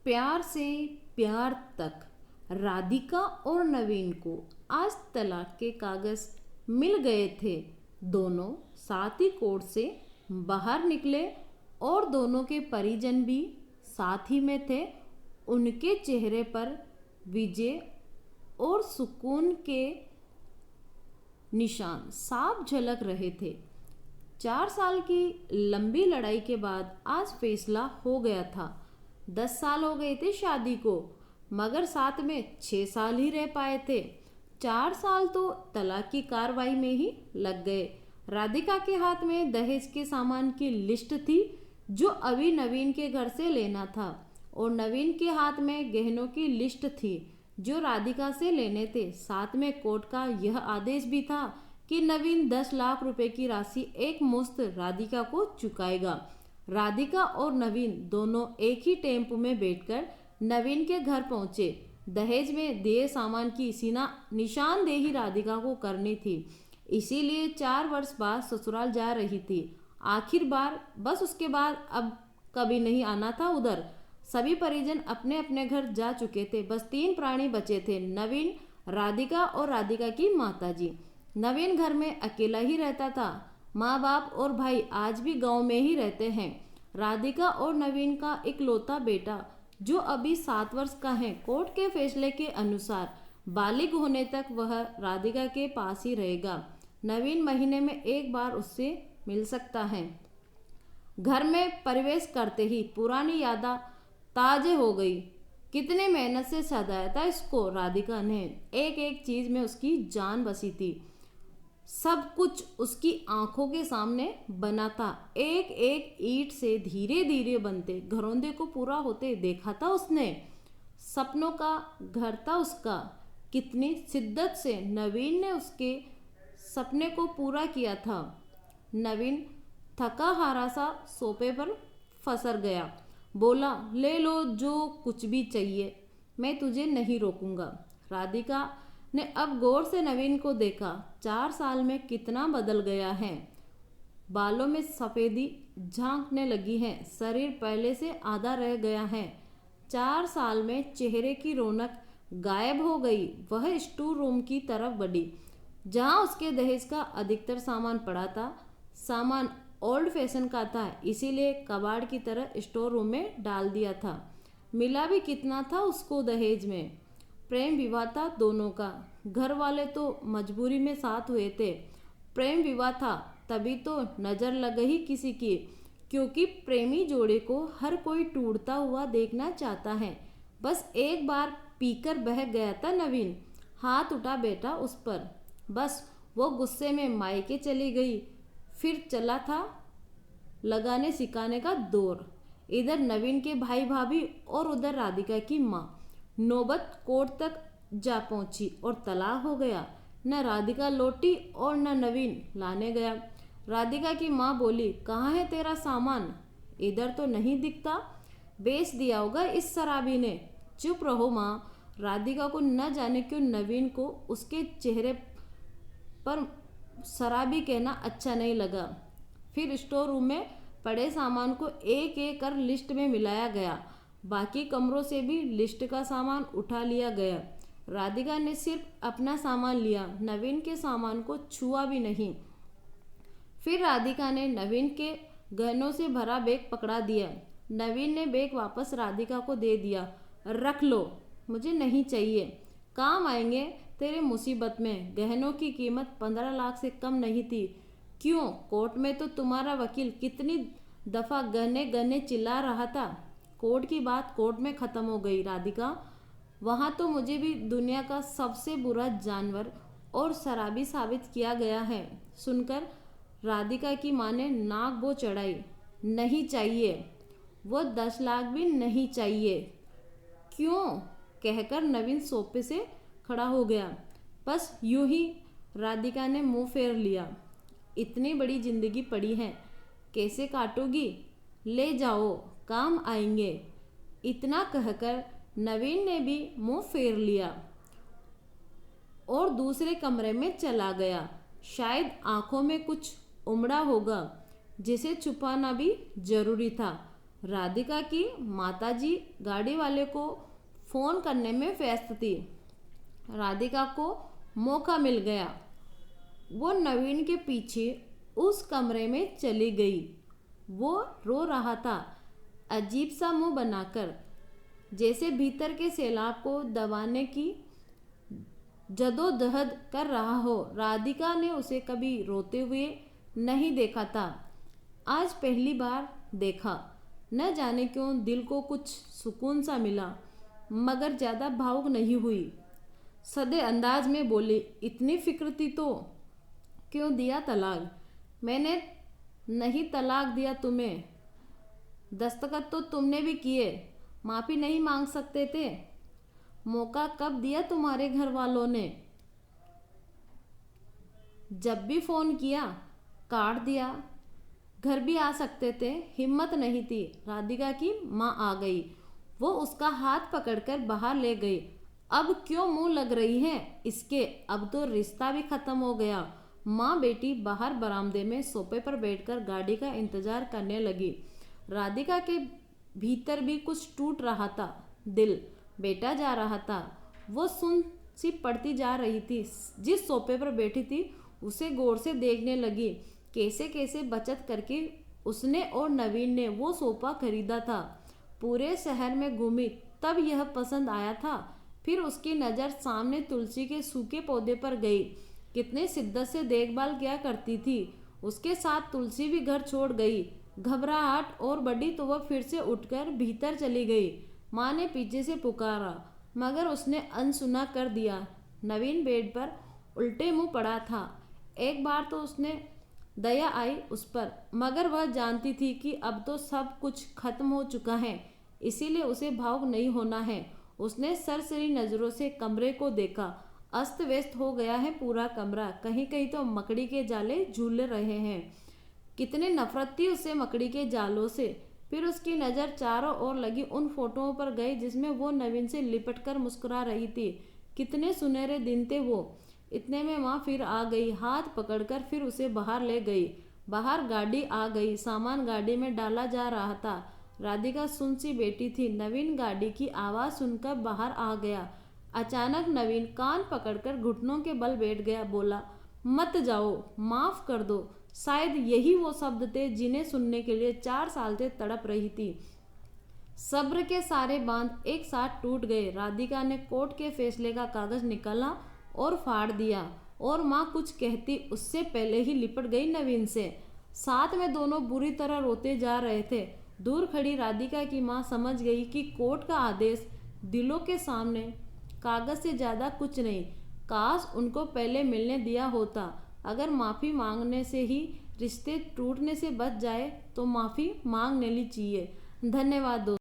प्यार से प्यार तक राधिका और नवीन को आज तलाक के कागज मिल गए थे। दोनों साथ ही कोर्ट से बाहर निकले और दोनों के परिजन भी साथ ही में थे। उनके चेहरे पर विजय और सुकून के निशान साफ झलक रहे थे। 4 साल की लंबी लड़ाई के बाद आज फैसला हो गया था। 10 साल हो गए थे शादी को, मगर साथ में 6 साल ही रह पाए थे। 4 साल तो तलाक की कार्रवाई में ही लग गए। राधिका के हाथ में दहेज के सामान की लिस्ट थी जो अभी नवीन के घर से लेना था, और नवीन के हाथ में गहनों की लिस्ट थी जो राधिका से लेने थे। साथ में कोर्ट का यह आदेश भी था कि नवीन 10 लाख रुपए की राशि एक मुश्त राधिका को चुकाएगा। राधिका और नवीन दोनों एक ही टेम्पो में बैठकर नवीन के घर पहुंचे। दहेज में दिए सामान की निशानदेही राधिका को करनी थी, इसीलिए 4 वर्ष बाद ससुराल जा रही थी। आखिर बार बस उसके बाद अब कभी नहीं आना था उधर। सभी परिजन अपने अपने घर जा चुके थे। बस 3 प्राणी बचे थे, नवीन, राधिका और राधिका की माताजी। नवीन घर में अकेला ही रहता था। माँ बाप और भाई आज भी गांव में ही रहते हैं। राधिका और नवीन का इकलौता बेटा जो अभी 7 वर्ष का है, कोर्ट के फैसले के अनुसार बालिग होने तक वह राधिका के पास ही रहेगा। नवीन महीने में एक बार उससे मिल सकता है। घर में प्रवेश करते ही पुरानी यादें ताजे हो गई। कितने मेहनत से सजाया था इसको राधिका ने। एक एक चीज में उसकी जान बसी थी। सब कुछ उसकी आंखों के सामने बना था। एक एक ईंट से धीरे धीरे बनते घरौंदे को पूरा होते देखा था उसने। सपनों का घर था उसका। कितनी शिद्दत से नवीन ने उसके सपने को पूरा किया था। नवीन थका हारा सा सोफे पर फंसर गया। बोला, ले लो जो कुछ भी चाहिए, मैं तुझे नहीं रोकूंगा। राधिका ने अब गौर से नवीन को देखा। 4 साल में कितना बदल गया है। बालों में सफ़ेदी झांकने लगी है, शरीर पहले से आधा रह गया है। 4 साल में चेहरे की रौनक गायब हो गई। वह स्टोर रूम की तरफ बढ़ी जहां उसके दहेज का अधिकतर सामान पड़ा था। सामान ओल्ड फैशन का था, इसीलिए कबाड़ की तरह स्टोर रूम में डाल दिया था। मिला भी कितना था उसको दहेज में। प्रेम विवाह था दोनों का। घर वाले तो मजबूरी में साथ हुए थे। प्रेम विवाह था तभी तो नज़र लग गई किसी की, क्योंकि प्रेमी जोड़े को हर कोई टूटता हुआ देखना चाहता है। बस एक बार पीकर बह गया था नवीन। हाथ उठा बेटा उस पर। बस वो गुस्से में मायके चली गई। फिर चला था लगाने सिखाने का दौर। इधर नवीन के भाई भाभी और उधर राधिका की माँ। नौबत कोर्ट तक जा पहुंची और तलाक हो गया। न राधिका लौटी और न नवीन लाने गया। राधिका की माँ बोली, कहाँ है तेरा सामान? इधर तो नहीं दिखता, बेच दिया होगा इस शराबी ने। चुप रहो माँ। राधिका को न जाने क्यों नवीन को उसके चेहरे पर शराबी कहना अच्छा नहीं लगा। फिर स्टोर रूम में पड़े सामान को एक एक कर लिस्ट में मिलाया गया। बाकी कमरों से भी लिस्ट का सामान उठा लिया गया। राधिका ने सिर्फ अपना सामान लिया, नवीन के सामान को छुआ भी नहीं। फिर राधिका ने नवीन के गहनों से भरा बैग पकड़ा दिया। नवीन ने बैग वापस राधिका को दे दिया। रख लो, मुझे नहीं चाहिए, काम आएंगे तेरे मुसीबत में। गहनों की कीमत 15 लाख से कम नहीं थी। क्यों? कोर्ट में तो तुम्हारा वकील कितनी दफ़ा गहने गहने चिल्ला रहा था। कोर्ट की बात कोर्ट में ख़त्म हो गई राधिका। वहाँ तो मुझे भी दुनिया का सबसे बुरा जानवर और शराबी साबित किया गया है। सुनकर राधिका की माँ ने नाक बो चढ़ाई। नहीं चाहिए, वो 10 लाख भी नहीं चाहिए। क्यों? कहकर नवीन सोफे से खड़ा हो गया। बस यूं ही। राधिका ने मुंह फेर लिया। इतनी बड़ी जिंदगी पड़ी है, कैसे काटोगी? ले जाओ, काम आएंगे। इतना कहकर नवीन ने भी मुंह फेर लिया और दूसरे कमरे में चला गया। शायद आंखों में कुछ उमड़ा होगा जिसे छुपाना भी जरूरी था। राधिका की माताजी गाड़ी वाले को फोन करने में व्यस्त थी। राधिका को मौका मिल गया। वो नवीन के पीछे उस कमरे में चली गई। वो रो रहा था, अजीब सा मुंह बनाकर, जैसे भीतर के सैलाब को दबाने की जदोजहद कर रहा हो। राधिका ने उसे कभी रोते हुए नहीं देखा था, आज पहली बार देखा। न जाने क्यों दिल को कुछ सुकून सा मिला, मगर ज़्यादा भावुक नहीं हुई। सधे अंदाज में बोली, इतनी फिक्र थी तो क्यों दिया तलाक? मैंने नहीं तलाक दिया तुम्हें, दस्तखत तो तुमने भी किए, माफ़ी नहीं मांग सकते थे? मौका कब दिया तुम्हारे घर वालों ने? जब भी फ़ोन किया काट दिया। घर भी आ सकते थे, हिम्मत नहीं थी। राधिका की माँ आ गई। वो उसका हाथ पकड़कर बाहर ले गई। अब क्यों मुंह लग रही है इसके, अब तो रिश्ता भी खत्म हो गया। माँ बेटी बाहर बरामदे में सोफे पर बैठकर गाड़ी का इंतजार करने लगी। राधिका के भीतर भी कुछ टूट रहा था, दिल बैठा जा रहा था। वो सुन सी पड़ती जा रही थी। जिस सोफे पर बैठी थी उसे गौर से देखने लगी। कैसे कैसे बचत करके उसने और नवीन ने वो सोफा खरीदा था। पूरे शहर में घूमी तब यह पसंद आया था। फिर उसकी नज़र सामने तुलसी के सूखे पौधे पर गई। कितने शिद्दत से देखभाल किया करती थी। उसके साथ तुलसी भी घर छोड़ गई। घबराहट और बढ़ी तो वह फिर से उठकर भीतर चली गई। माँ ने पीछे से पुकारा, मगर उसने अनसुना कर दिया। नवीन बेड पर उल्टे मुंह पड़ा था। एक बार तो उसने दया आई उस पर, मगर वह जानती थी कि अब तो सब कुछ खत्म हो चुका है, इसीलिए उसे भावुक नहीं होना है। उसने सरसरी नज़रों से कमरे को देखा। अस्त व्यस्त हो गया है पूरा कमरा, कहीं कहीं तो मकड़ी के जाले झूल रहे हैं। कितनी नफरत थी उसे मकड़ी के जालों से। फिर उसकी नज़र चारों ओर लगी उन फोटोओं पर गई जिसमें वो नवीन से लिपटकर मुस्कुरा रही थी। कितने सुनहरे दिन थे वो। इतने में माँ फिर आ गई, हाथ पकड़कर फिर उसे बाहर ले गई। बाहर गाड़ी आ गई, सामान गाड़ी में डाला जा रहा था। राधिका सुन सी बैठी थी। नवीन गाड़ी की आवाज़ सुनकर बाहर आ गया। अचानक नवीन कान पकड़कर घुटनों के बल बैठ गया। बोला, मत जाओ, माफ़ कर दो। शायद यही वो शब्द थे जिन्हें सुनने के लिए 4 साल से तड़प रही थी। सब्र के सारे बांध एक साथ टूट गए। राधिका ने कोर्ट के फैसले का कागज निकाला और फाड़ दिया, और माँ कुछ कहती उससे पहले ही लिपट गई नवीन से। साथ में दोनों बुरी तरह रोते जा रहे थे। दूर खड़ी राधिका की माँ समझ गई कि कोर्ट का आदेश दिलों के सामने कागज से ज़्यादा कुछ नहीं। काश उनको पहले मिलने दिया होता। अगर माफ़ी मांगने से ही रिश्ते टूटने से बच जाए तो माफ़ी मांग लेनी चाहिए। धन्यवाद दोस्तों।